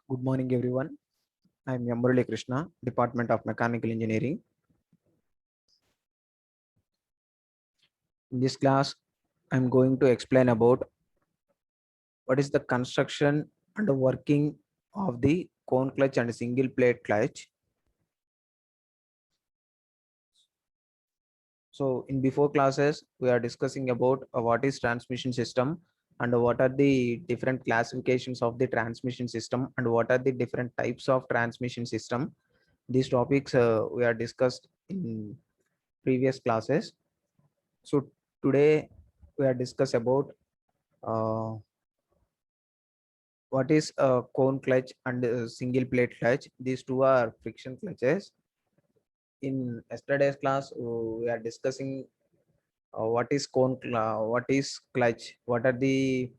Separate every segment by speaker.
Speaker 1: Good morning, everyone. I am Murali Krishna, Department of Mechanical Engineering. In this class, I am going to explain about what is the construction and the working of the cone clutch and single plate clutch. So in before classes, we are discussing about what is transmission system and what are the different classifications of the transmission system and what are the different types of transmission system. These topics we are discussed in previous classes. So today we are discuss about uh, what is a cone clutch and a single plate clutch. These two are friction clutches. In yesterday's class, we are discussing what is what is clutch, what are the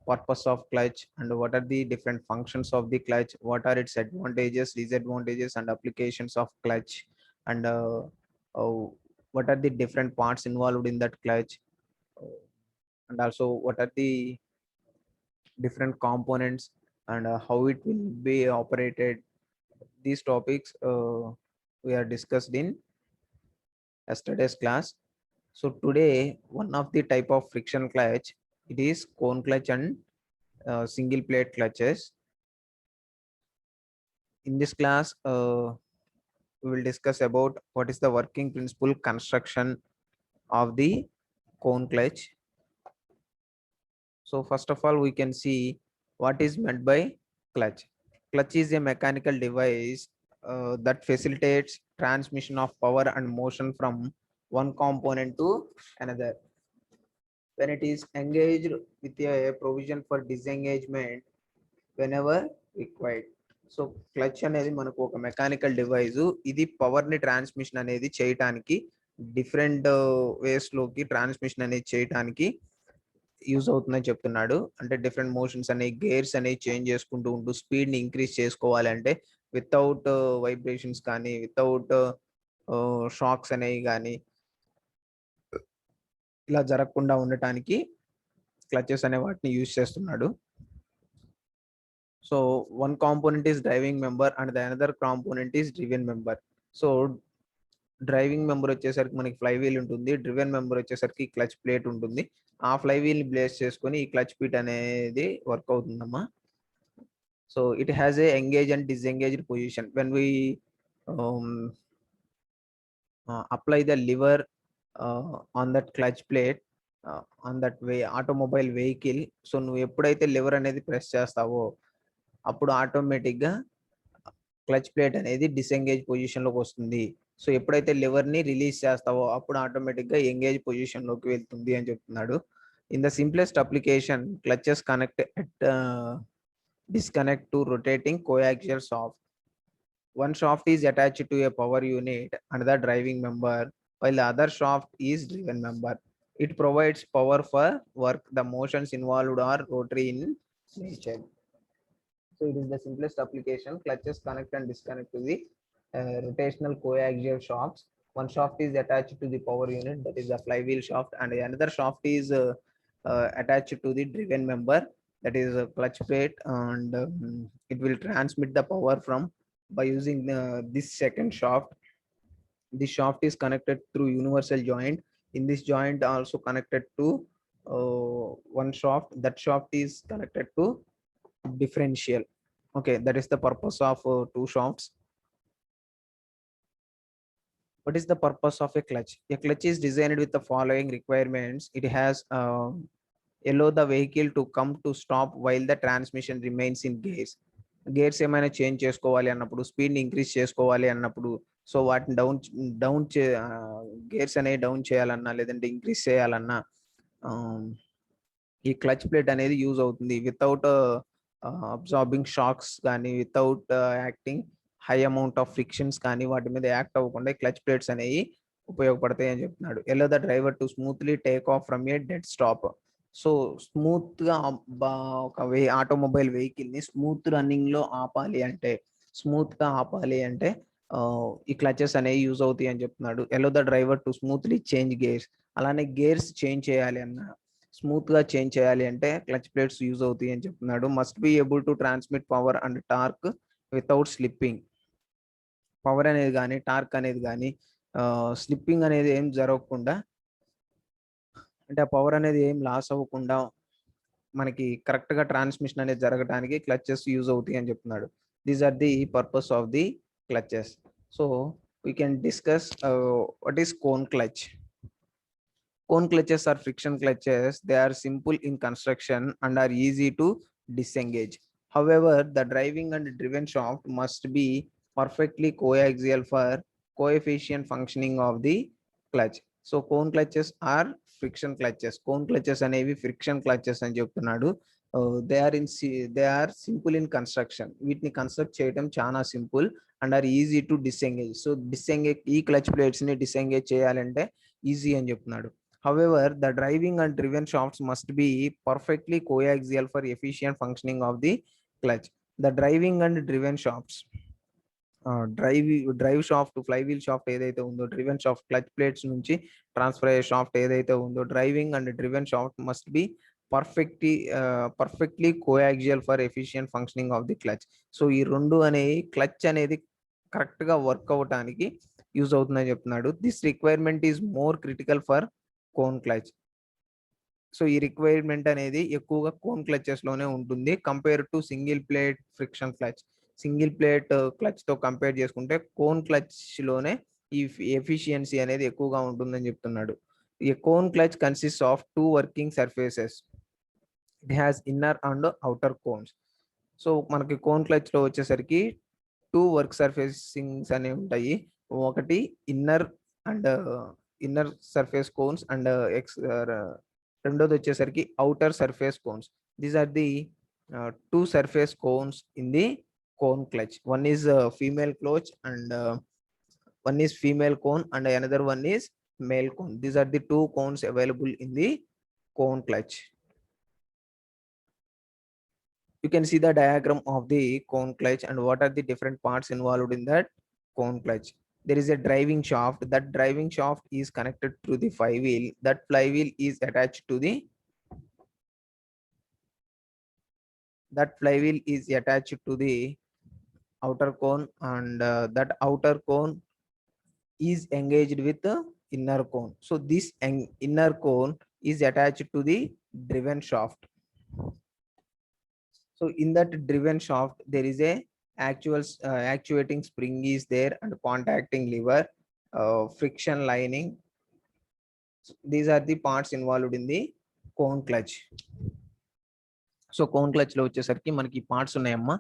Speaker 1: purpose of clutch, and what are the different functions of the clutch, what are its advantages, disadvantages, and applications of clutch, and uh, what are the different parts involved in that clutch, and also what are the different components and how it will be operated. These topics we are discussed in yesterday's class. So today, one of the type of friction clutch, it is cone clutch and single plate clutches. In this class, we will discuss about what is the working principle construction of the cone clutch. So first of all, we can see what is meant by clutch. Clutch is a mechanical device that facilitates transmission of power and motion from one component to another. When it is engaged with a provision for disengagement whenever required. So clutch అనేది మనకు ఒక mechanical device. ఇది power ని transmission అనేది చేయటానికి different ways లోకి transmission అనేది చేయటానికి యూజ్ అవుతుందని చెప్తున్నాడు. అంటే డిఫరెంట్ మోషన్స్ అనేవి గేర్స్ అనేవి చేంజ్ చేసుకుంటూ ఉంటూ స్పీడ్ ని ఇంక్రీజ్ చేసుకోవాలంటే వితౌట్ వైబ్రేషన్స్ కానీ వితౌట్ షాక్స్ అనేవి కానీ ఇలా జరగకుండా ఉండటానికి క్లచెస్ అనే వాటిని యూజ్ చేస్తున్నాడు. So one component is driving member and the another component is driven member. So driving member వచ్చేసరికి మనకి ఫ్లై వీల్ ఉంటుంది, డ్రివెన్ మెంబర్ వచ్చేసరికి క్లచ్ ప్లేట్ ఉంటుంది. ఆ ఫ్లై వీల్ ని బ్లేస్ చేసుకొని ఈ క్లచ్ పీట్ అనేది వర్క్ అవుతుందమ్మా. So it has a engage and disengaged position when we apply the lever on that clutch plate on that way automobile vehicle. So నువ్వు ఎప్పుడైతే లివర్ అనేది ప్రెస్ చేస్తావో అప్పుడు ఆటోమేటిక్ గా క్లచ్ ప్లేట్ అనేది డిసెంగేజ్ పొజిషన్ లోకి వస్తుంది. సో ఎప్పుడైతే లివర్ ని రిలీజ్ చేస్తావో అప్పుడు ఆటోమేటిక్ గా ఎంగేజ్ పొజిషన్ లోకి వెళ్తుంది అని చెప్తున్నాడు. In the simplest application clutches connect at disconnect to rotating coaxial shaft. One shaft is attached to a power unit and the driving member, while the other shaft is driven member. It provides power for work. The motions involved are rotary in nature. So it is the simplest application. Clutches connect and disconnect to the rotational coaxial shafts. One shaft is attached to the power unit, that is the flywheel shaft, and another shaft is attached to the driven member, that is a clutch plate, and it will transmit the power from by using this second shaft. This shaft is connected through universal joint. In this joint also connected to one shaft. That shaft is connected to differential. Okay, that is the purpose of two shafts. What is the purpose of a clutch? A clutch is designed with the following requirements. It has allow the vehicle to come to stop while the transmission remains in gears. Gears ఏమైనా change చేసుకోవాలి అన్నప్పుడు, speed ని increase చేసుకోవాలి అన్నప్పుడు, so వాటిని down gears అనేవి down చేయాలన్నా లేదంటే ఇంక్రీజ్ చేయాలన్నా ఈ క్లచ్ ప్లేట్ అనేది యూజ్ అవుతుంది. వితౌట్ అబ్జార్బింగ్ షాక్స్ కానీ without acting high amount of frictions కానీ వాటి మీద యాక్ట్ అవ్వకుండా క్లచ్ ప్లేట్స్ అనేవి ఉపయోగపడతాయి అని చెప్తున్నాడు. Yellow the driver to smoothly take off from A dead stop. So smooth గా ఒక ఆటోమొబైల్ వెహికల్ ని స్మూత్ రన్నింగ్ లో ఆపాలి అంటే, స్మూత్ గా ఆపాలి అంటే ఈ క్లచెస్ అనేవి యూజ్ అవుతాయి అని చెప్తున్నాడు. Yellow the driver to smoothly change gears. అలానే గేర్స్ చేంజ్ చేయాలి అన్న స్మూత్ గా చేంజ్ చేయాలి అంటే క్లచ్ ప్లేట్స్ యూజ్ అవుతాయి అని చెప్తున్నాడు. Must be able to transmit power and torque without slipping. Power అనేది కానీ టార్క్ అనేది కానీ స్లిప్పింగ్ అనేది ఏం జరగకుండా, అంటే ఆ పవర్ అనేది ఏం లాస్ అవ్వకుండా మనకి కరెక్ట్ గా ట్రాన్స్మిషన్ అనేది జరగడానికి క్లచెస్ యూజ్ అవుతాయి అని చెప్తున్నాడు. These are the purpose of the clutches. So we can discuss what is cone clutch. Cone clutches are friction clutches. They are simple in construction and are easy to disengage. However, the driving and driven shaft must be perfectly coaxial for coefficient functioning of the clutch. So cone clutches are friction clutches. Cone clutches అనేవి friction clutches అని చెప్తున్నాడు. They are simple in construction. వీటిని construct చేయడం చాలా simple and are easy to disengage. So disengage ఈ clutch plates ని disengage చేయాలంటే ఈజీ అని చెప్తున్నాడు. However, the driving and driven shafts must be perfectly coaxial for efficient functioning of the clutch. The driving and driven shafts, drive shaft to flywheel shaft ఏదైతే ఉందో, driven shaft clutch plates నుంచి transfer అయ్యే shaft ఏదైతే ఉందో, driving and driven shaft must be perfectly coaxial for efficient functioning of the clutch. So ఈ రెండు అనేవి clutch అనేది కరెక్ట్ గా వర్క్ అవటానికి యూజ్ అవుతుందని చెప్తున్నాడు. This requirement is more critical for cone clutch. So ఈ రిక్వైర్మెంట్ అనేది ఎక్కువగా కోన్ క్లచెస్ లోనే ఉంటుంది compare to single plate friction clutch. Single plate clutch తో కంపేర్ చేసుకుంటే కోన్ క్లచ్ లోనే ఈ ఎఫిషియన్సీ అనేది ఎక్కువగా ఉంటుందని చెప్తున్నాడు. ఈ cone clutch consist of 2 working surfaces. It has inner and outer cones. So మనకి కోన్ క్లచ్ లో వచ్చేసరికి 2 వర్క్ సర్ఫేసింగ్స్ అనేవి ఉంటాయి. ఒకటి inner and inner surface cones అండ్ రెండోది వచ్చేసరికి outer surface cones. These are the 2 surface cones in the cone clutch. One is female clutch and one is female cone and another one is male cone. These are the 2 cones available in the cone clutch. You can see the diagram of the cone clutch and what are the different parts involved in that cone clutch. There is a driving shaft. That driving shaft is connected through the flywheel. That flywheel is attached to the outer cone and that outer cone is engaged with the inner cone. So this inner cone is attached to the driven shaft. So in that driven shaft there is a actuating spring is there and contacting lever, friction lining. These are the parts involved in the cone clutch. So cone clutch లో వచ్చేసరికి మనకి parts ఉన్నాయమ్మా.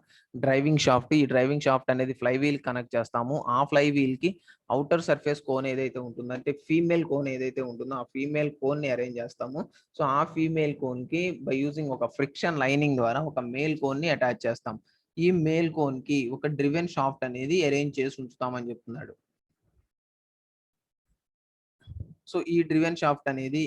Speaker 1: Driving shaft, ఈ driving shaft అనేది fly wheel connect చేస్తాము. ఆ fly wheel కి outer surface cone ఏదైతే ఉంటుందో, అంటే ఫీమేల్ కోన్ ఏదైతే ఉంటుందో ఆ ఫీమేల్ కోన్ ని అరేంజ్ చేస్తాము. సో ఆ ఫీమేల్ కోన్ కి బై యూజింగ్ ఒక ఫ్రిక్షన్ లైనింగ్ ద్వారా ఒక మేల్ కోన్ ని అటాచ్ చేస్తాం. ఈ మేల్ కోన్ కి ఒక డ్రివెన్ షాఫ్ట్ అనేది అరేంజ్ చేసి ఉంచుతామని చెప్తున్నాడు. సో ఈ డ్రివెన్ షాఫ్ట్ అనేది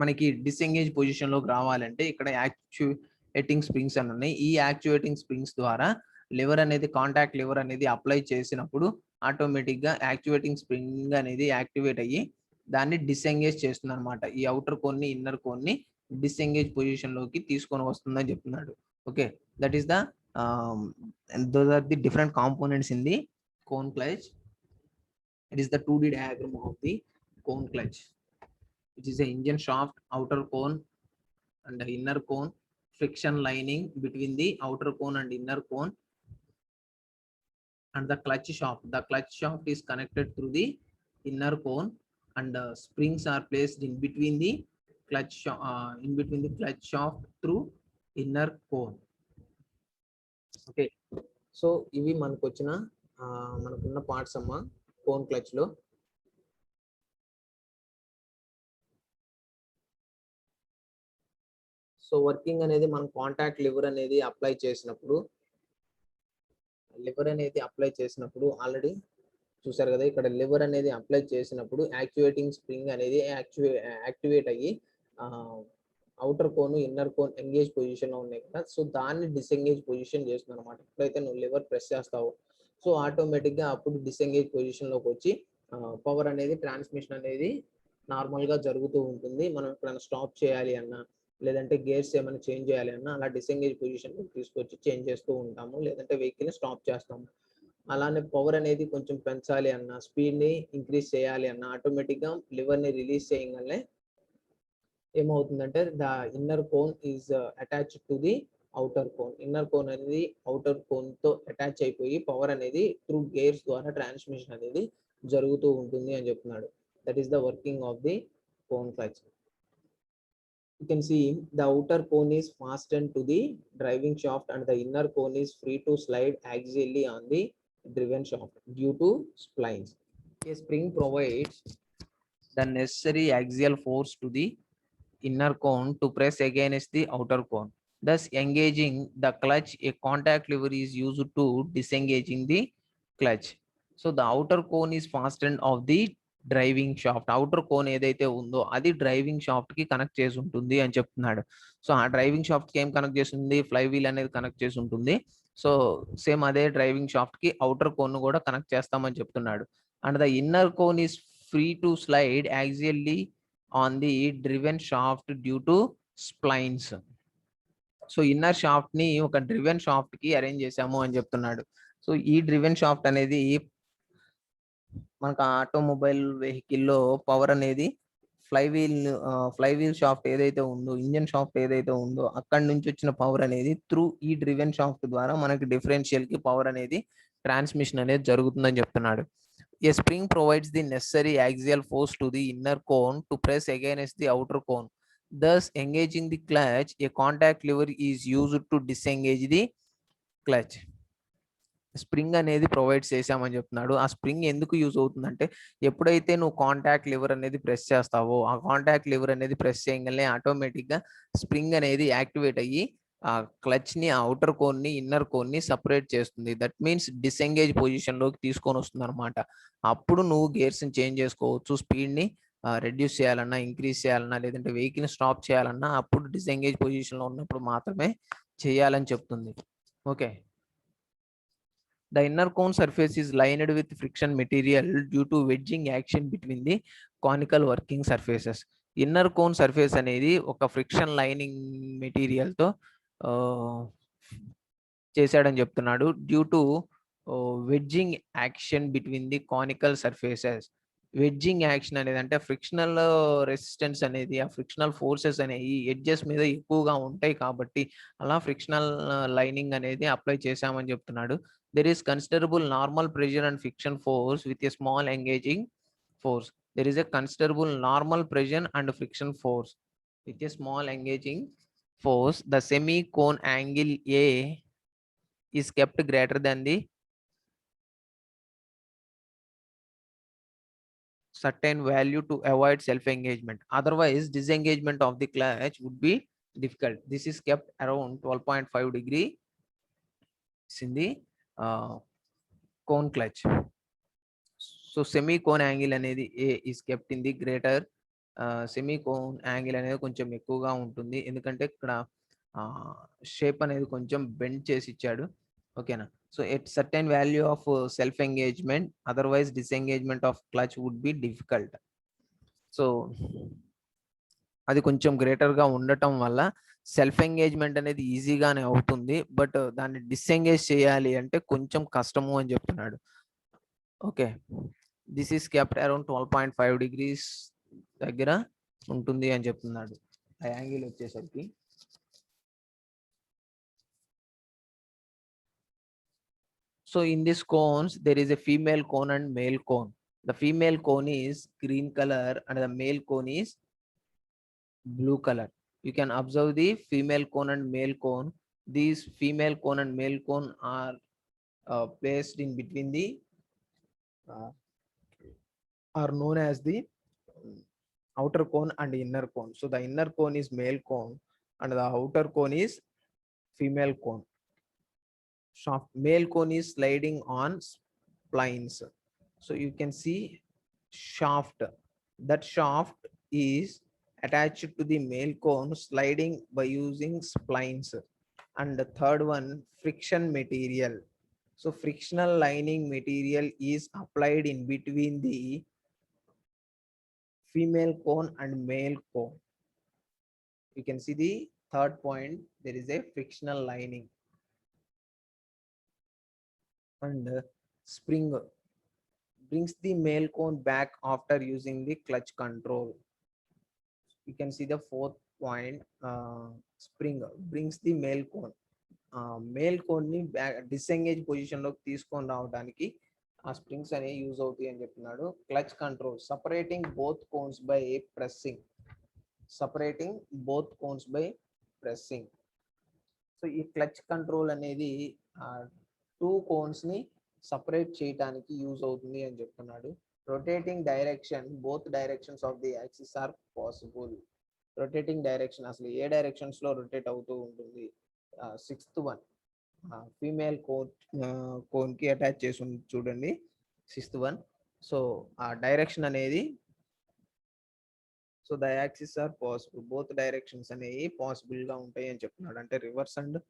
Speaker 1: మనకి డిసెంగేజ్ పొజిషన్ లోకి రావాలంటే ఇక్కడ యాక్చువేటింగ్ స్ప్రింగ్స్ అని ఉన్నాయి. ఈ యాక్చువేటింగ్ స్ప్రింగ్స్ ద్వారా లివర్ అనేది, కాంటాక్ట్ లివర్ అనేది అప్లై చేసినప్పుడు ఆటోమేటిక్ గా యాక్చువేటింగ్ స్ప్రింగ్ అనేది యాక్టివేట్ అయ్యి దాన్ని డిసెంగేజ్ చేస్తుంది అనమాట. ఈ అవుటర్ కోన్ ని, ఇన్నర్ కోన్ ని డిసెంగేజ్ పొజిషన్ లోకి తీసుకొని వస్తుందని చెప్తున్నాడు. Okay, that is the those are the different components in the cone clutch. It is the 2D diagram of the cone clutch. It is a engine shaft, outer cone and the inner cone, friction lining between the outer cone and inner cone, and the clutch shaft. The clutch shaft is connected through the inner cone and springs are placed in between the clutch shaft through inner cone. Okay, so ఇవి మనకున్న parts అమ్మా cone clutch లో. So working అనేది మనం contact liver అనేది apply చేసినప్పుడు already చూసారు కదా, ఇక్కడ లివర్ అనేది అప్లై చేసినప్పుడు యాక్చువేటింగ్ స్ప్రింగ్ అనేది యాక్టివేట్ అయ్యి outer cone, inner cone engage position లో ఉన్నాయి కదా, సో దాన్ని డిసెంగేజ్ పొజిషన్ చేస్తుంది అనమాట. ఎప్పుడైతే నువ్వు లివర్ ప్రెస్ చేస్తావో సో ఆటోమేటిక్ గా అప్పుడు డిసెంగేజ్ పొజిషన్ లోకి వచ్చి పవర్ అనేది, ట్రాన్స్మిషన్ అనేది నార్మల్గా జరుగుతూ ఉంటుంది. మనం ఎక్కడైనా స్టాప్ చేయాలి అన్నా, లేదంటే గేర్స్ ఏమైనా చేంజ్ చేయాలి అన్నా అలా డిసెంగేజ్ పొజిషన్‌లోకి తీసుకొచ్చి చేంజ్ చేస్తూ ఉంటాము. లేదంటే వెహికల్‌ని స్టాప్ చేస్తాము. అలానే పవర్ అనేది కొంచెం పెంచాలి అన్నా, స్పీడ్‌ని ఇంక్రీజ్ చేయాలి అన్నా ఆటోమేటిక్‌గా లివర్‌ని రిలీజ్ చేయంగానే ఏమవుతుందంటే inner cone is attached to the outer cone. Inner cone అనేది ఔటర్ కోన్‌తో అటాచ్ అయిపోయి పవర్ అనేది త్రూ గేర్స్ ద్వారా ట్రాన్స్‌మిషన్ అనేది జరుగుతూ ఉంటుంది అని చెప్తున్నాడు. That is the working of the cone clutch. You can see the outer cone is fastened to the driving shaft and the inner cone is free to slide axially on the driven shaft due to splines. A spring provides the necessary axial force to the inner cone to press against the outer cone, thus engaging the clutch. A contact lever is used to disengaging the clutch. So the outer cone is fastened of the driving shaft. Outer cone ఏదైతే ఉందో అది driving shaft కి connect చేసి ఉంటుంది అని చెప్తున్నాడు. So ఆ driving shaft కి ఏం కనెక్ట్ చేస్తుంది, ఫ్లై వీల్ అనేది కనెక్ట్ చేసి ఉంటుంది. సో సేమ్ అదే డ్రైవింగ్ షాఫ్ట్ కి అవుటర్ కోన్ కూడా కనెక్ట్ చేస్తామని చెప్తున్నాడు. And the inner cone is free to slide axially on the driven shaft due to splines. So inner shaft ని ఒక డ్రివెన్ షాఫ్ట్ కి అరేంజ్ చేశాము అని చెప్తున్నాడు. సో ఈ డ్రివెన్ షాఫ్ట్ అనేది మనకు ఆటోమొబైల్ వెహికల్లో పవర్ అనేది ఫ్లై వీల్ షాఫ్ట్ ఏదైతే ఉందో, ఇంజన్ షాఫ్ట్ ఏదైతే ఉందో అక్కడి నుంచి వచ్చిన పవర్ అనేది త్రూ ఈ డ్రివెన్ షాఫ్ట్ ద్వారా మనకి డిఫరెన్షియల్ కి పవర్ అనేది ట్రాన్స్మిషన్ అనేది జరుగుతుందని చెప్తున్నాడు. A spring provides the necessary axial force to the inner cone to press against the outer cone, thus engaging the clutch. A contact lever is used to disengage the clutch. Spring అనేది provide చేశామని చెప్తున్నాడు. ఆ spring ఎందుకు use అవుతుందంటే ఎప్పుడైతే నువ్వు contact liver అనేది press చేస్తావో ఆ కాంటాక్ట్ లివర్ అనేది ప్రెస్ చేయగానే ఆటోమేటిక్గా స్ప్రింగ్ అనేది యాక్టివేట్ అయ్యి ఆ క్లచ్ ని, ఆ అవుటర్ కోన్ ని, ఇన్నర్ కోన్ ని సపరేట్ చేస్తుంది. దట్ మీన్స్ డిసెంగేజ్ పొజిషన్ లోకి తీసుకొని వస్తుంది అనమాట. అప్పుడు నువ్వు గేర్స్ ని చేంజ్ చేసుకోవచ్చు, స్పీడ్ ని రెడ్యూస్ చేయాలన్నా, ఇంక్రీజ్ చేయాలన్నా, లేదంటే వెహికల్ స్టాప్ చేయాలన్నా అప్పుడు డిసెంగేజ్ పొజిషన్ లో ఉన్నప్పుడు మాత్రమే చేయాలని చెప్తుంది. Okay. The inner cone surface is lined with friction material due to wedging action between the conical working surfaces. Inner cone surface అనేది ఒక ఫ్రిక్షన్ లైనింగ్ మెటీరియల్ తో చేశాడని చెప్తున్నాడు. Due to wedging action between the conical surfaces. Wedging action అనేది అంటే frictional resistance అనేది, ఆ frictional forces అనేవి ఎడ్జెస్ మీద ఎక్కువగా ఉంటాయి కాబట్టి అలా ఫ్రిక్షనల్ లైనింగ్ అనేది అప్లై చేశామని చెప్తున్నాడు. There is considerable normal pressure and friction force with a small engaging force. There is a considerable normal pressure and friction force with a small engaging force. The semi-cone angle A is kept greater than the certain value to avoid self-engagement. Otherwise, disengagement of the clutch would be difficult. This is kept around 12.5 degree in the cone clutch. So semi cone angle అనేది a is kept in the greater. Semi cone angle అనేది కొంచెం ఎక్కువగా ఉంటుంది ఎందుకంటే ఇక్కడ shape అనేది కొంచెం bend చేసి ఇచ్చాడు. ఓకేనా. So at certain value of self engagement, otherwise disengagement of clutch would be difficult. So అది కొంచెం గ్రేటర్గా ఉండటం వల్ల సెల్ఫ్ ఎంగేజ్మెంట్ అనేది ఈజీగానే అవుతుంది, బట్ దాన్ని డిసెంగేజ్ చేయాలి అంటే కొంచెం కష్టము అని చెప్తున్నాడు. Okay. This is kept around 12.5 degrees దగ్గర ఉంటుంది అని చెప్తున్నాడు ఆ యాంగిల్ వచ్చేసరికి. So in this cones there is a female cone and male cone. The female cone is green color and the male cone is blue color. You can observe the female cone and male cone. These female cone and male cone are placed in between the are known as the outer cone and inner cone. So the inner cone is male cone and the outer cone is female cone. Shaft male cone is sliding on splines. So you can see shaft. That shaft is attached to the male cone sliding by using splines. And the third one, friction material. So frictional lining material is applied in between the female cone and male cone. You can see the third point, there is a frictional lining. And spring brings the male cone back after using the clutch control. You can see the fourth point, spring brings the male cone. Male cone ని disengage position లోకి తీసుకొని రావడానికి ఆ springs అనేవి use అవుతాయి అని చెప్తున్నాడు. Clutch control separating both cones by pressing. Separating both cones by pressing. So ఈ క్లచ్ కంట్రోల్ అనేది టూ కోన్స్ ని సపరేట్ చేయడానికి యూజ్ అవుతుంది అని చెప్తున్నాడు. Rotating direction both directions of the axis are possible. Rotating direction అసలు ఏ డైరెక్షన్స్ లో రొటేట్ అవుతూ ఉంటుంది. సిక్స్త్ వన్, ఫీమేల్ కోన్ కి అటాచ్ చేసి ఉంది చూడండి, సిక్స్త్ వన్. సో ఆ డైరెక్షన్ అనేది, so the axis are possible, both directions అనేవి పాసిబుల్ గా ఉంటాయి అని చెప్తున్నాడు. అంటే reverse and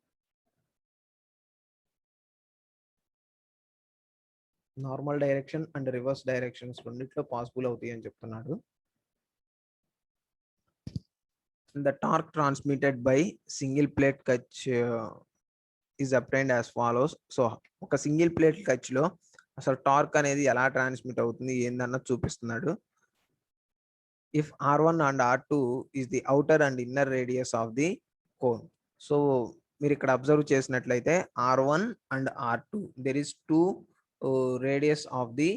Speaker 1: normal direction and reverse directions రెండిట్లో పాసిబుల్ అవుతాయి అని చెప్తున్నాడు. The torque transmitted by single plate clutch is obtained as follows. So ఒక సింగిల్ ప్లేట్ క్లచ్ లో అసలు టార్క్ అనేది ఎలా ట్రాన్స్మిట్ అవుతుంది ఏందన్నది చూపిస్తున్నాడు. If R1 and R2 is the outer and inner radius of the cone. So మీరు ఇక్కడ observe చేసినట్లయితే R1 and R2, there is two radius of the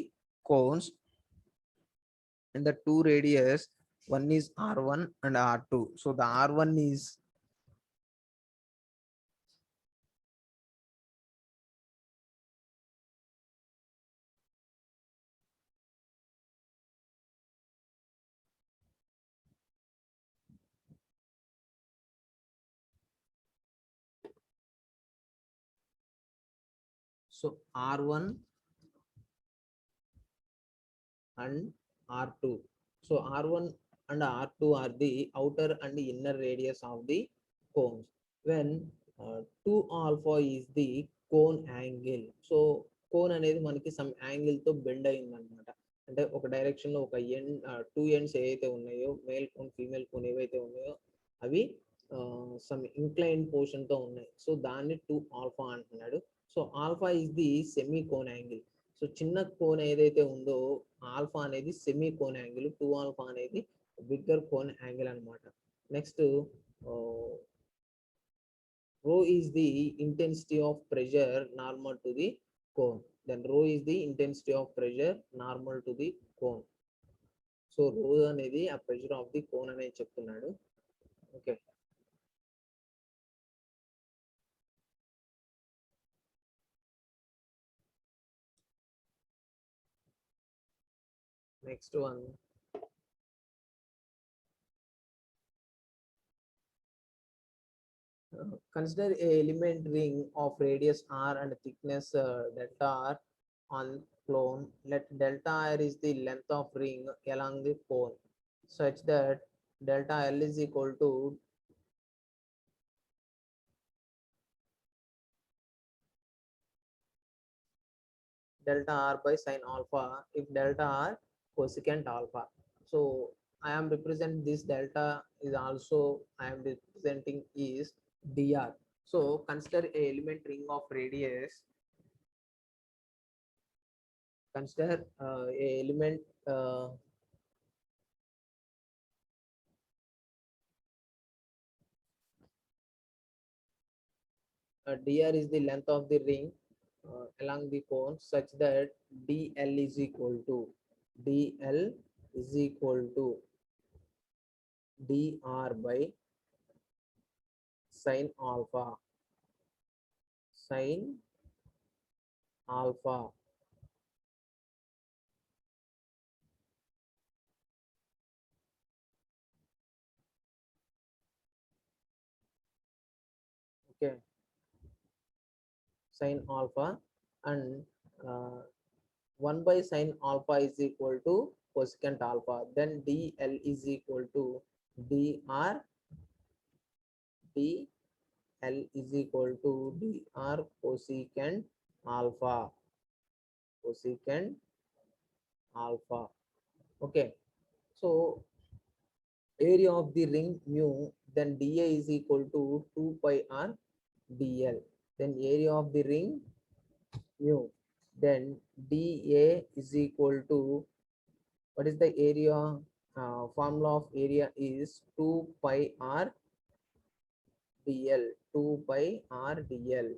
Speaker 1: cones, and the two radius, one is R1 and R2. So the R1 is so R1 and R2. So R1 and R2 are the outer and inner radius of the cones. When 2 alpha is the cone angle. So cone అనేది మనకి some angle తో bend అయింది అనమాట. అంటే ఒక direction లో ఒక end, two ends ఏవైతే ఉన్నాయో, మేల్ కోన్ ఫీమేల్ కోన్ ఏవైతే ఉన్నాయో అవి సమ్ ఇంక్లైన్ పోర్షన్ తో ఉన్నాయి. సో దాన్ని 2 ఆల్ఫా అంటున్నాడు. So alpha is the semi cone angle. So చిన్న కోన్ ఏదైతే ఉందో ఆల్ఫా అనేది సెమీ కోన్ యాంగిల్, 2 ఆల్ఫా అనేది బిగ్గర్ కోన్ యాంగిల్ అనమాట. Next rho is the intensity of pressure normal to the cone. Then rho is the intensity of pressure normal to the cone. So rho అనేది ఆ pressure of the cone అనేది చెప్తున్నాడు. Okay, next one, consider a element ring of radius r and thickness delta r on cone. Let delta r is the length of ring along the cone such that delta l is equal to delta r by sin alpha if delta r cosecant alpha. So I am represent this delta is also I am representing is dr. So consider a element ring of radius, consider a element dr is the length of the ring along the cone such that dl is equal to dl is equal to dr by sin alpha, sin alpha. Okay, sin alpha, and 1 by sin alpha is equal to cosecant alpha. Then dl is equal to dr, dl is equal to dr cosecant alpha, cosecant alpha. Okay, So area of the ring mu, then dA is equal to 2 pi r dl. Then area of the ring mu, then dA is equal to, what is the area? Formula of area is 2 pi r dl. 2 pi r dl.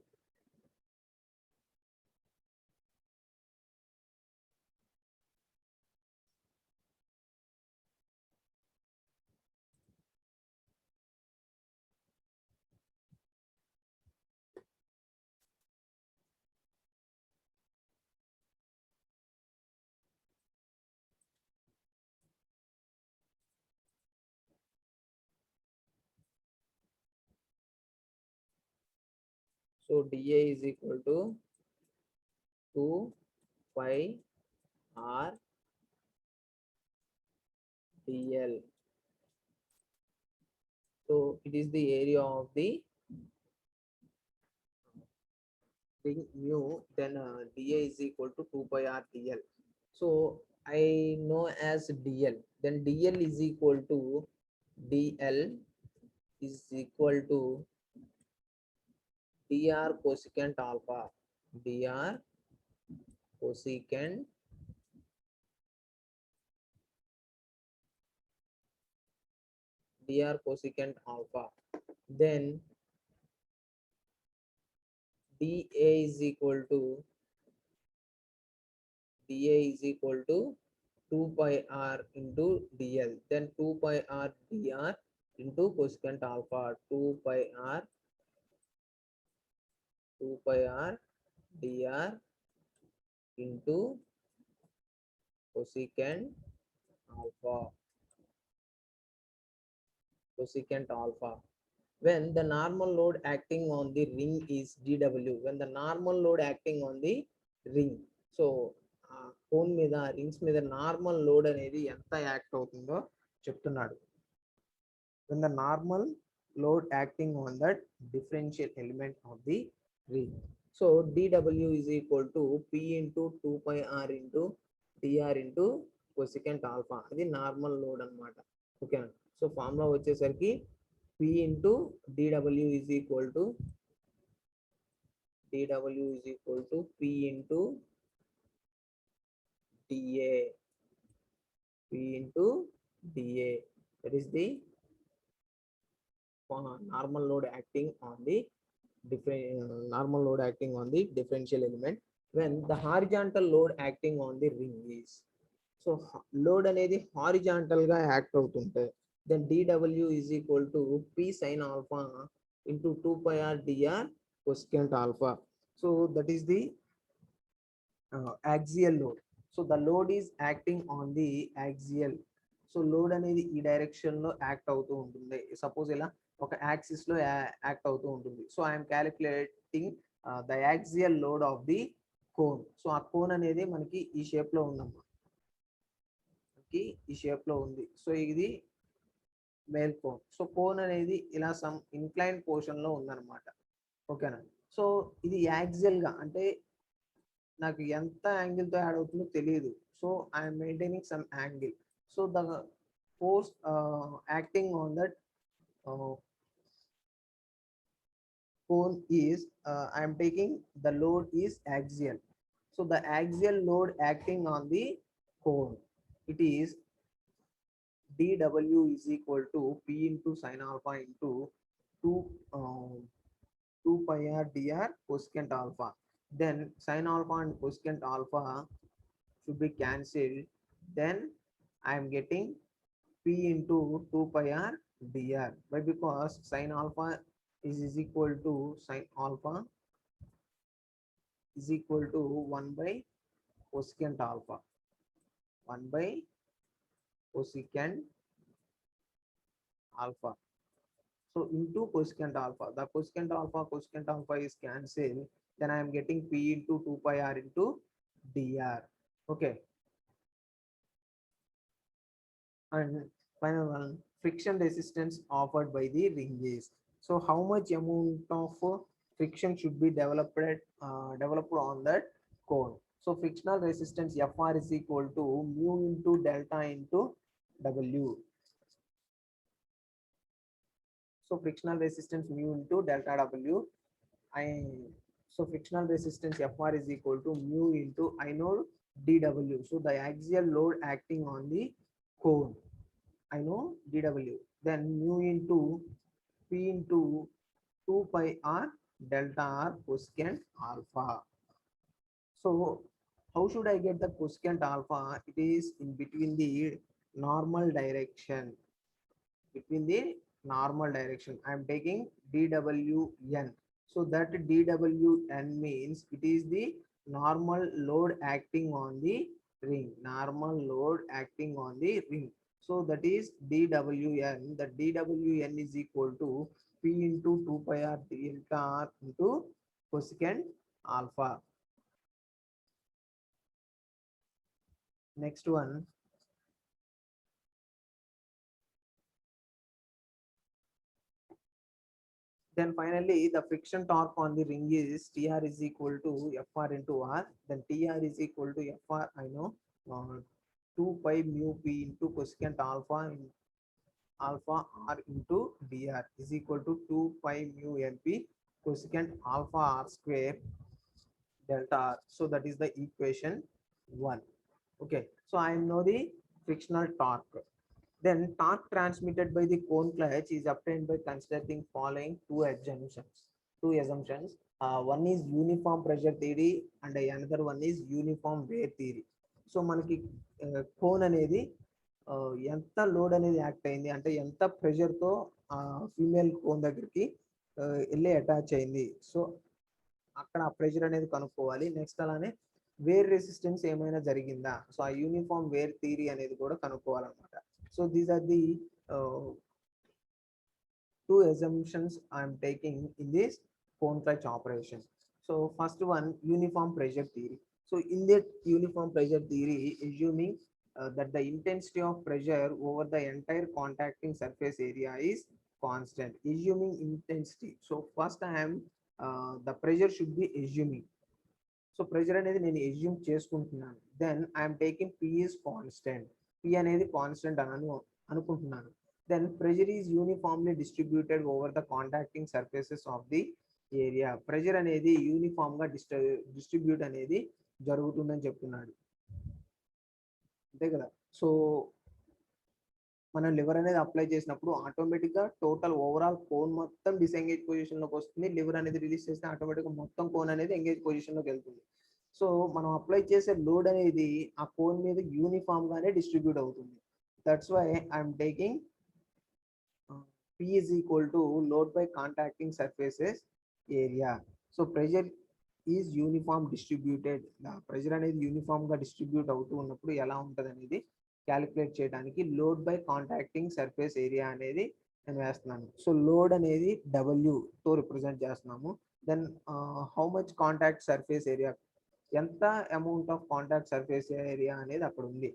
Speaker 1: So dA is equal to 2 pi r dl. So it is the area of the ring mu, then dA is equal to 2 pi r dl. So I know as dl, then dl is equal to, dl is equal to dr cosecant alpha. Dr cosecant alpha. Then dA is equal to, dA is equal to 2 pi r into dl. Then 2 pi r dr into cosecant alpha. 2 pi r 2 pi r dr into cosecant alpha. Cosecant alpha. When the normal load acting on the ring is dw. When the normal load acting on the ring. So cone మీద rings మీద normal load అనేది ఎంత act అవుతుందో చెప్తున్నాడు. When the normal load acting on that differential element of the ring. So dw is equal to p into 2 pi r into dr into cosecant alpha. అది normal load అన్నమాట. ఓకేనా. So formula వచ్చేసరికి p into dw is equal to p into dA. P into dA. That is the normal load acting on the differential element. When the horizontal load acting on the ring is, so load అనేది horizontal గా act అవుతుంటే, then dw is equal to p sin alpha into 2 pi r dr cosecant alpha. So that is the axial load. So the load is acting on the axial. So load అనేది ఈ direction లో act అవుతూ ఉంటుంది. Suppose ఇలా ఒక axis లో act అవుతూ ఉంటుంది. So I'm calculating the axial load of the cone. So ఆ కోన్ అనేది మనకి ఈ షేప్ లో ఉందమ్మా, ఈ షేప్ లో ఉంది. సో ఇది మేల్ కోన్. సో కోన్ అనేది ఇలా సమ్ ఇన్క్లైన్ పోర్షన్ లో ఉందన్నమాట. ఓకేనా. సో ఇది యాక్సియల్ గా అంటే నాకు ఎంత యాంగిల్ తో యాడ్ అవుతుందో తెలియదు. So I'm maintaining some angle. So the force acting on that cone is, I am taking the load is axial. So the axial load acting on the cone, it is dw is equal to p into sin alpha into 2 2 pi r dr cosecant alpha. Then sin alpha and cosecant alpha should be cancelled. Then I am getting p into 2 pi r dr. Why? Because sin alpha is equal to sin alpha is equal to 1 by cosecant alpha. 1 by cosecant alpha. So into cosecant alpha, the cosecant alpha is cancelled. Then I am getting p into 2 pi r into dr. Okay. And final one, friction resistance offered by the ring is. So how much amount of friction should be developed on that cone? So frictional resistance Fr is equal to mu into delta into W. So frictional resistance mu into delta W. So frictional resistance Fr is equal to mu into I know dW. So the axial load acting on the cone, I know dW. Then mu into P into 2 pi r delta r cosecant alpha. So how should I get the cosecant alpha? It is in between the normal direction. Between the normal direction, I am taking dWn. So that dWn means it is the normal load acting on the ring. Normal load acting on the ring. So that is dWn. The dWn is equal to P into 2 pi r delta r into cosecant alpha. Next one. Then finally, the friction torque on the ring is TR is equal to FR into R. Then TR is equal to FR, I know, 2 pi mu P into cosecant alpha in alpha R into dr is equal to 2 pi mu MP cosecant alpha R square delta R. So that is the equation 1. Okay, so I know the frictional torque. Then torque transmitted by the cone clutch is obtained by considering following two assumptions. One is uniform pressure theory and another one is uniform wear theory. So మనకి cone అనేది ఎంత load అనేది act అయింది అంటే ఎంత ప్రెషర్తో female cone దగ్గరికి వెళ్ళి attach అయింది. సో అక్కడ ఆ ప్రెషర్ అనేది కనుక్కోవాలి. నెక్స్ట్ అలానే వేర్ రెసిస్టెన్స్ ఏమైనా జరిగిందా, సో ఆ యూనిఫామ్ వేర్ థియరీ అనేది కూడా కనుక్కోవాలన్నమాట. So these are the two assumptions I am taking in this cone clutch operation. So first one, uniform pressure theory. So in that uniform pressure theory, assuming that the intensity of pressure over the entire contacting surface area is constant. Assuming intensity. So first I am the pressure should be assuming. So pressure అనేది నేను assume చేసుకుంటున్నాను. Then I am taking P is constant. P అనేది constant అని అనుకుంటున్నాను. Then pressure is uniformly distributed over the contacting surfaces of the area. Pressure అనేది uniform గా distribute అనేది జరుగుతుందని చెప్తున్నాడు, అంతే కదా. సో మనం లివర్ అనేది అప్లై చేసినప్పుడు ఆటోమేటిక్ గా టోటల్ ఓవరాల్ కోన్ మొత్తం డిసెంగేజ్ పొజిషన్ లోకి వస్తుంది. లివర్ అనేది రిలీజ్ చేస్తే ఆటోమేటిక్ గా మొత్తం కోన్ అనేది ఎంగేజ్ పొజిషన్ లోకి వెళ్తుంది. సో మనం అప్లై చేసే లోడ్ అనేది ఆ కోన్ మీద యూనిఫామ్ గానే డిస్ట్రిబ్యూట్ అవుతుంది. That's why I'm taking P is equal to load by contacting surfaces area. So pressure is uniform distributed. Pressure అనేది యూనిఫామ్ గా డిస్ట్రిబ్యూట్ అవుతూ ఉన్నప్పుడు ఎలా ఉంటుంది అనేది క్యాలిక్యులేట్ చేయడానికి load by contacting surface area అనేది నేను వేస్తున్నాను. సో లోడ్ అనేది W తో రిప్రజెంట్ చేస్తున్నాము. Then how much contact surface area, ఎంత amount of contact surface area అనేది అక్కడ ఉంది.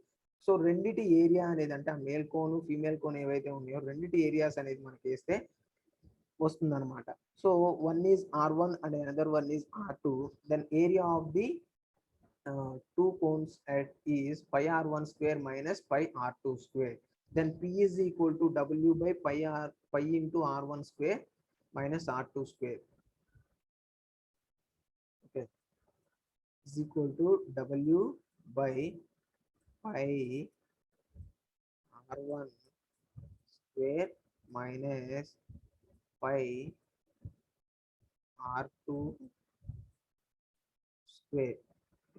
Speaker 1: సో రెండిటి ఏరియా అనేది అంటే ఆ మేల్ కోన్ ఫీమేల్ కోన్ ఏవైతే ఉన్నాయో రెండిటి ఏరియాస్ అనేది మనకి వేస్తే వస్తుంది అనమాట. So one is R1 and another one is R2. Then area of the two cones at is pi R1 square minus pi R2 square. Then P is equal to W by pi into R1 square minus R2 square. Okay, is equal to W by pi R1 square minus pi R2 square.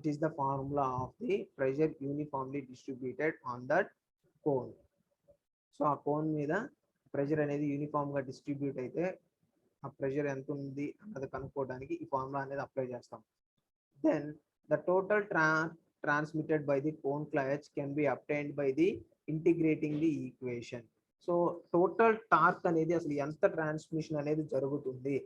Speaker 1: It is the formula of the pressure uniformly distributed on that cone. So ఆ cone మీద pressure అనేది uniform గా distribute అయితే ఆ pressure ఎంత ఉంది అన్నది కనుక్కోవడానికి ఈ ఫార్ములా అనేది అప్లై చేస్తాం. Then the total transmitted by the cone clutch can be obtained by the integrating the equation. So total torque అనేది అసలు ఎంత ట్రాన్స్మిషన్ అనేది జరుగుతుంది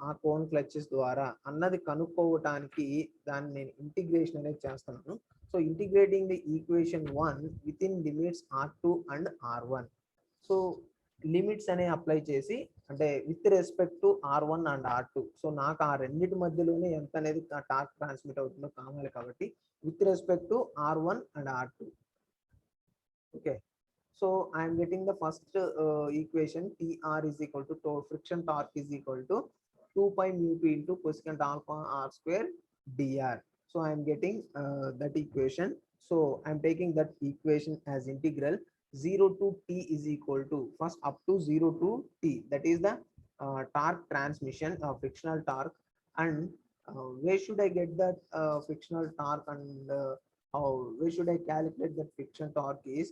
Speaker 1: ఆ కోన్ క్లచెస్ ద్వారా అన్నది కనుక్కోవటానికి దాన్ని నేను ఇంటిగ్రేషన్ అనేది చేస్తున్నాను. So integrating the equation 1 with in limits R2 and R1. So limits అనే అప్లై చేసి అంటే with respect to R1 and R2. So నాకు ఆ రెండింటి మధ్యలోనే ఎంత అనేది టార్క్ ట్రాన్స్మిట్ అవుతుందో కావాలి కాబట్టి with respect to R1 and R2. Okay, So I am getting the first equation, TR is equal to friction torque is equal to 2 pi mu p into cosecant alpha r square dr. So I am getting that equation. So I am taking that equation as integral 0 to t is equal to, first up to 0 to t, that is the torque transmission, frictional torque. And where should I get that frictional torque, and where should I calculate that friction torque is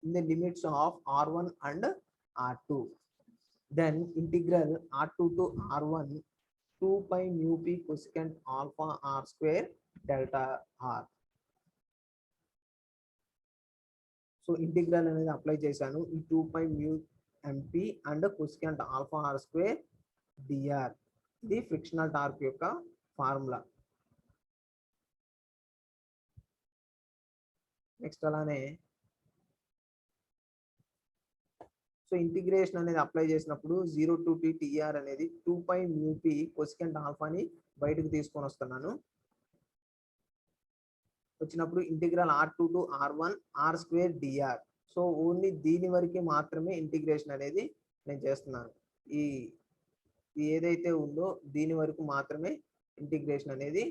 Speaker 1: in the limits of R1 and R2. Then integral R2 to R1, 2 pi mu p cosecant alpha r square delta r. So integral అనేది apply చేశాను. ఈ 2 pi mu mp and cosecant alpha r square dr. ఇది frictional torque యొక్క formula. Next అలానే so integration అనేది apply చేసినప్పుడు 0 to t tr అనేది 2 pi mu p cosecant ఆల్ఫాని బయటకు తీసుకొని వస్తున్నాను. వచ్చినప్పుడు integral R2 to R1 r square dr. So only దీని వరకు మాత్రమే ఇంటిగ్రేషన్ అనేది నేను చేస్తున్నాను. ఈ ఏదైతే ఉందో దీని వరకు మాత్రమే ఇంటిగ్రేషన్ అనేది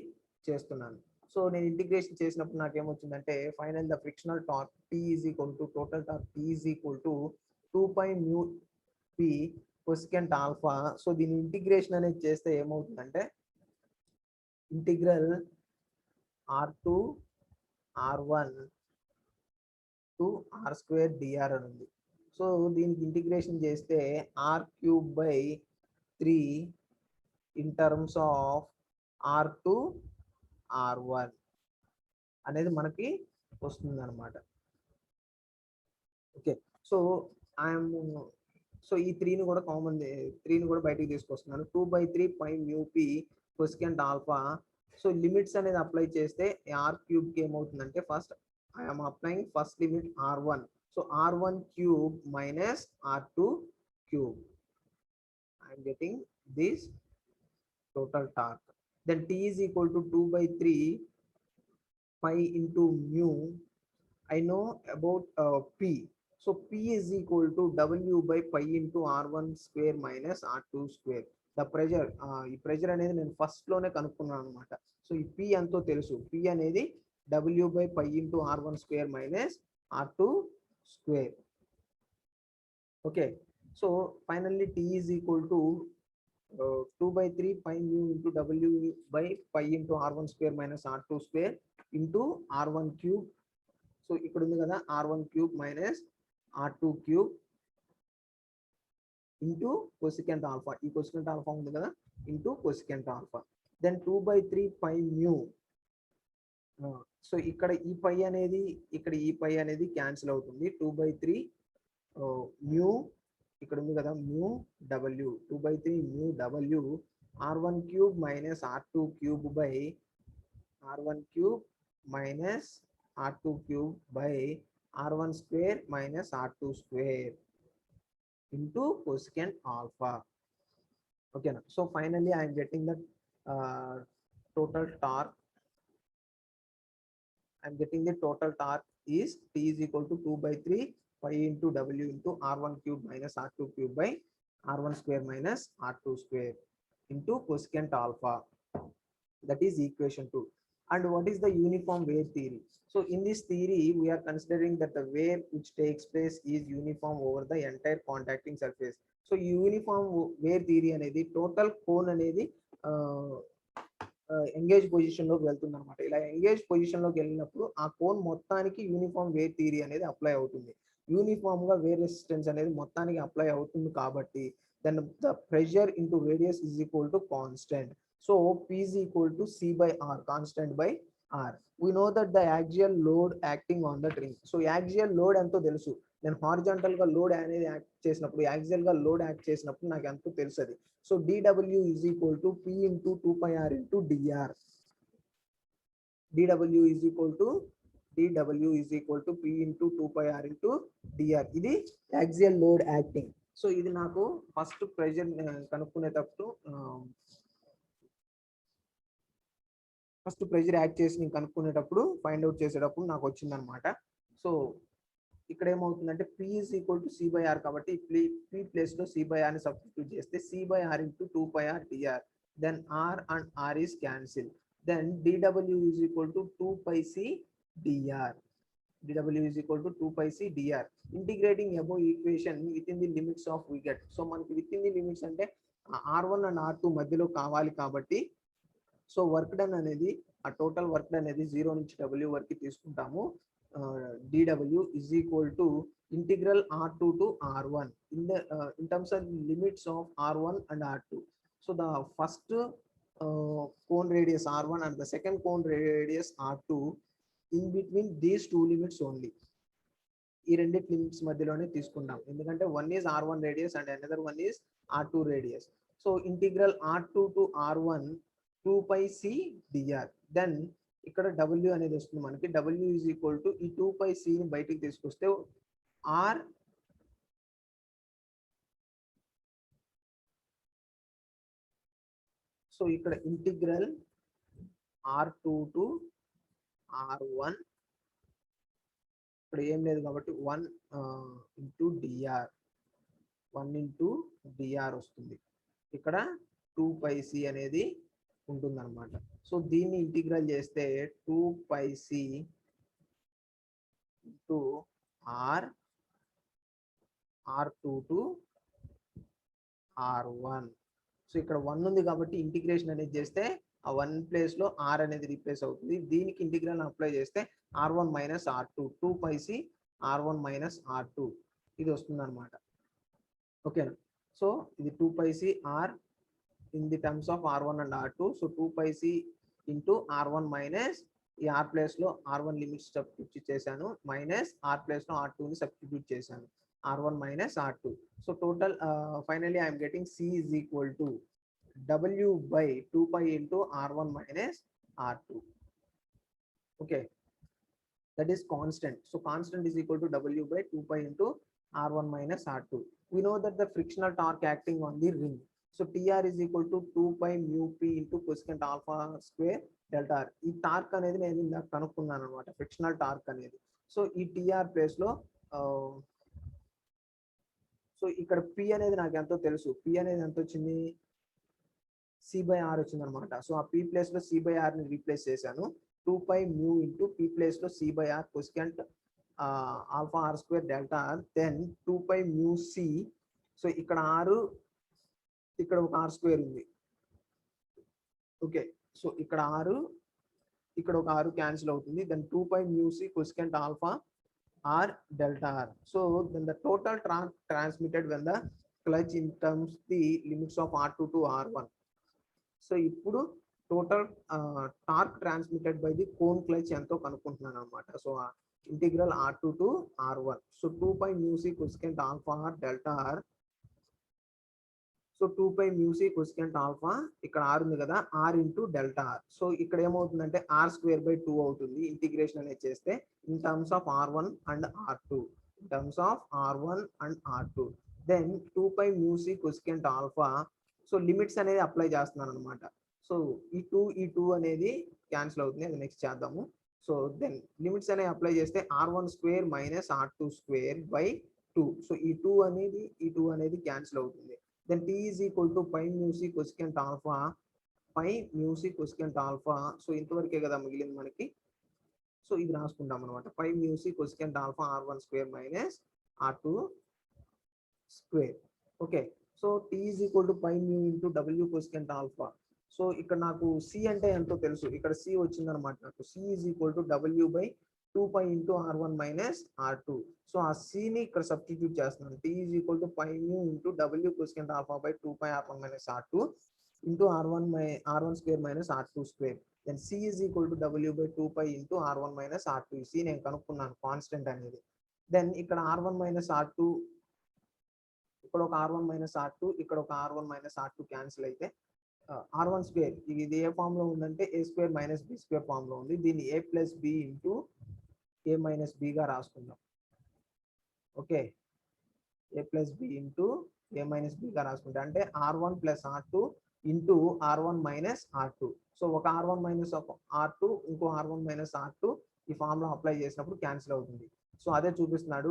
Speaker 1: చేస్తున్నాను. సో నేను ఇంటిగ్రేషన్ చేసినప్పుడు నాకేమొచ్చిందంటే final the frictional torque T is equal to total torque T is equal to 2 pi mu p cosecant alpha. So దీని ఇంటిగ్రేషన్ అనేది చేస్తే ఏమవుతుందంటే integral R2 R1 to r square dr అని ఉంది. సో దీనికి ఇంటిగ్రేషన్ చేస్తే r³/3 in terms of R2 R1 అనేది మనకి వస్తుంది అనమాట. ఓకే, సో ఐఎమ్ సో ఈ 3ని కూడా కామన్ 3ని కూడా బయటికి తీసుకొస్తున్నాను. 2/3 pi mu p cosecant alpha. So limits అనేది అప్లై చేస్తే r³ కి ఏమవుతుందంటే first I'm applying first limit r1. So r1³ minus r2³. I'm getting this total torque. Then T is equal to 2/3 pi into mu. I know about P. So P is equal to W by pi into R1 square minus R2 square. The pressure, ఈ pressure అనేది నేను first లోనే కనుక్కున్నాను అనమాట. So ఈ P ఎంతో తెలుసు. P అనేది W by pi into R1 square minus R2 square. Okay, so finally T is equal to 2/3 pi mu into W by pi into R1 square minus R2 square into R1³. సో ఇక్కడ ఉంది కదా R1³ minus R2³ into cosecant alpha. ఈ cosecant alpha ఉంది కదా into cosecant alpha. Then 2/3 pi mu. So ఇక్కడ ఈ పై అనేది ఇక్కడ ఈ పై అనేది క్యాన్సిల్ అవుతుంది. 2/3 mu ఇక్కడ ఉంది కదా mu w. 2/3 mu w R1³ minus R2³ by R1³ minus R2³ by R1 square minus R2 square into cosecant alpha. Okay, so finally I am getting the total torque. I am getting the total torque is T is equal to 2/3 pi into W into R1³ minus R2³ by R1 square minus R2 square into cosecant alpha. That is equation 2. And what is the uniform wear theory? So in this theory, we are considering that the wear which takes place is uniform over the entire contacting surface. So uniform wear theory అనేది total cone అనేది engage position లోకి వెళ్తుంది అనమాట. ఇలా engage position లోకి వెళ్ళినప్పుడు ఆ cone మొత్తానికి యూనిఫామ్ వేర్ థియరీ అనేది అప్లై అవుతుంది. యూనిఫామ్ గా వేర్ రెసిస్టెన్స్ అనేది మొత్తానికి అప్లై అవుతుంది కాబట్టి then the pressure into radius is equal to constant. So P is equal to C by R, constant by R. We know that the axial load acting on the ring. So axial load ఎంతో తెలుసు. నేను horizontal గా load అనేది act చేసినప్పుడు axial గా load act చేసినప్పుడు నాకు ఎంతో తెలుసు. So dW is equal to P into 2 pi R into dr. dW is equal to P into 2 pi R into dr. ఇది axial load acting. సో ఇది నాకు ఫస్ట్ ప్రెషర్ కనుక్కునేటప్పుడు ఫస్ట్ ప్రెషర్ యాక్ట్ చేసి నేను కనుక్కునేటప్పుడు ఫైండ్ అవుట్ చేసేటప్పుడు నాకు వచ్చింది అనమాట. సో ఇక్కడ ఏమవుతుందంటే p is equal to c by r కాబట్టి p ప్లేస్ లో c by r ని సబ్స్టిట్యూట్ చేస్తే c by r into 2 pi r dr, then r and r is cancel, then dw is equal to 2 pi c dr, dw is equal to 2 pi c dr. Integrating above equation within the limits of we get, so మనకి within the limits అంటే r1 and r2 మధ్యలో కావాలి కాబట్టి so work done అనేది ఆ total work done అనేది 0 నుంచి w వరకు తీసుకుంటాము. dw is equal to integral r2 to r1 in terms of limits of r1 and r2. So the first cone radius r1 and the second cone radius r2, in between these two limits only, ఈ రెండిటి limits మధ్యలోనే తీసుకుంటాం ఎందుకంటే one is r1 radius and another one is r2 radius. So integral r2 to r1 2 pi c dr, then ఇక్కడ w అనేది వస్తుంది మనకి. w is equal to ఈ 2 pi c ని బయటికి తీసుకొస్తే r సో ఇక్కడ ఇంటిగ్రల్ r2 to r1 ఇక్కడ ఏం లేదు కాబట్టి 1 into dr, 1 into dr వస్తుంది. ఇక్కడ 2 pi c అనేది ఉంటుందన్నమాట. సో దీన్ని ఇంటిగ్రల్ చేస్తే 2 pi c into r r2 to r1. So ఇక్కడ 1 ఉంది కాబట్టి ఇంటిగ్రేషన్ అనేది చేస్తే ఆ 1 ప్లేస్ లో r అనేది రీప్లేస్ అవుతుంది. దీనికి ఇంటిగ్రల్ అప్లై చేస్తే r1 minus r2, 2 pi c r1 minus r2 ఇది వస్తుంది అనమాట. ఓకేనా. సో ఇది 2 pi c r in the terms of r1 and r2. so 2 pi c into r1 minus ఈ r ప్లేస్ లో r1 లిమిట్స్ సబ్స్టిట్యూట్ చేశాను minus r place లో r2 ని సబ్స్టిట్యూట్ చేశాను, r1 minus r2. so total finally I am getting c is equal to w by 2 pi into r1 minus r2. okay, that is constant. so constant is equal to w by 2 pi into r1 minus r2. we know that the frictional torque acting on the ring, so tr is equal to 2 pi mu p into cosecant alpha square delta r. ఈ torque అనేది నేను ఇందాక కనుక్కున్నాను అనమాట, frictional torque అనేది. So ఈ TR place లో so ఇక్కడ p అనేది నాకు ఎంతో తెలుసు, p అనేది ఎంత వచ్చింది, c by r వచ్చింది అనమాట. సో ఆ p ప్లేస్ లో c by r ని రీప్లేస్ చేశాను. 2 pi mu into p place లో c by r cosecant alpha r square delta r, then 2 pi mu c. So ఇక్కడ r ఇక్కడ ఒక r స్క్వేర్ ఉంది. ఓకే, సో ఇక్కడ r ఇక్కడ ఒక r క్యాన్సిల్ అవుతుంది. Then 2 pi mu c cosecant alpha r delta r. so then the total transmitted when the clutch in terms the limits of r2 to r1. So ఇప్పుడు total torque transmitted by the cone clutch ఎంతో కనుక్కుంటున్నాను అనమాట. So integral r2 to r1. So 2 pi mu c cosecant alpha r delta r. So 2 pi mu c cosecant alpha ఇక్కడ r ఉంది కదా, r into delta r. So ఇక్కడ ఏమవుతుందంటే r square by 2 అవుతుంది integration అనేది చేస్తే in terms of r1 and r2, in terms of r1 and r2. then 2 pi mu c cosecant alpha. So limits అనేది apply చేస్తున్నాను అనమాట. సో ఈ 2 అనేది క్యాన్సిల్ అవుతుంది, అది నెక్స్ట్ చేద్దాము. సో దెన్ లిమిట్స్ అనేవి అప్లై చేస్తే r1 square minus r2 square by 2. So ఈ 2 అనేది క్యాన్సిల్ అవుతుంది. then t is equal to pi mu c cosecant alpha, pi mu c cosecant alpha. So ఇంతవరకే కదా మిగిలింది మనకి. సో ఇది రాసుకుంటాం అనమాట, pi mu c cosecant alpha r1 square minus r2 square. Okay, so t is equal to pi mu into w cosecant alpha. So ఇక్కడ నాకు c అంటే ఎంతో తెలుసు, ఇక్కడ c వచ్చింది అనమాట నాకు. c is equal to w by 2 pi into r1 minus r2. So ఆ c ని ఇక్కడ సబ్స్టిట్యూట్ చేస్తున్నాను. t is equal to pi mu into w cosecant alpha by 2 pi r1 minus r2 into r1 square minus r2 square. then c is equal to w by 2 pi into r1 minus r2. c నేను కనుక్కున్నాను constant అనేది. Then ఇక్కడ r1 minus r2, ఇక్కడ ఒక r1 minus r2, ఇక్కడ ఒక r1 minus r2 cancel అయితే r1 square ఇది ఏ form లో ఉందంటే a square minus b square form లో ఉంది. దీన్ని a plus b into a minus b గా రాసుకుందాం. Okay, a plus b into a minus b గా రాసుకుంటే అంటే r1 plus r2 into r1 minus r2. So ఒక r1 మైనస్ r2 ఇంకో r1 మైనస్ r2 ఈ ఫార్ములా అప్లై చేసినప్పుడు cancel అవుతుంది. సో అదే చూపిస్తున్నాడు.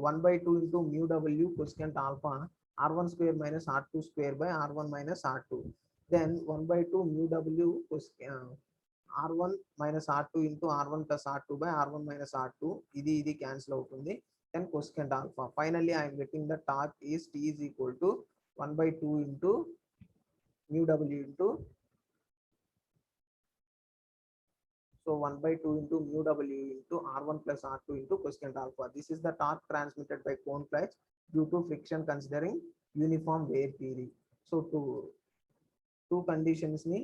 Speaker 1: 1/2 ఇంటూ మ్యూ డబ్ల్యూ cosecant alpha R1 square minus R2 square by R1 minus R2. Then 1/2 mu డబ్ల్యూ R1 minus R2 into R1 plus R2 by R1 minus R2. ఇది cancel అవుతుంది. Then cosecant alpha. Finally I'm getting the torque is T is equal to 1/2 into mu డబ్ల్యూ into 1/2 into mu w into R1 plus R2 into cosecant alpha. This is the torque transmitted by cone clutch due to friction considering uniform wear theory. So two conditions ni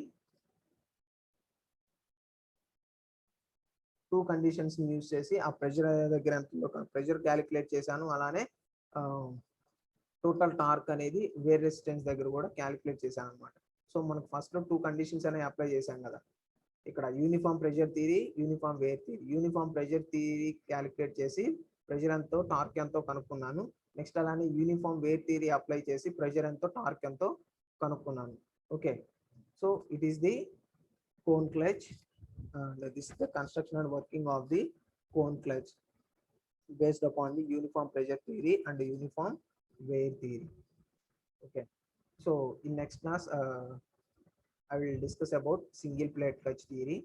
Speaker 1: use చేసి ఆ pressure దగ్గర pressure calculate చేశాను. అలానే total torque అనేది wear resistance దగ్గర కూడా calculate చేశాను అనమాట. సో మనకు ఫస్ట్ 2 కండిషన్స్ అనేవి అప్లై చేశాం కదా. ఇక్కడ uniform pressure theory, uniform wear theory. Uniform pressure theory calculate చేసి ప్రెషర్ ఎంతో టార్క్ ఎంతో కనుక్కున్నాను. నెక్స్ట్ అలానే యూనిఫామ్ వేర్ థియరీ అప్లై చేసి ప్రెషర్ ఎంతో టార్క్ ఎంతో కనుక్కున్నాను. Okay, so it is the cone clutch. This is the construction and working of the cone clutch based upon the uniform pressure theory and the uniform wear theory. Okay, so in next class I will discuss about single plate clutch theory.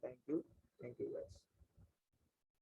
Speaker 1: Thank you guys.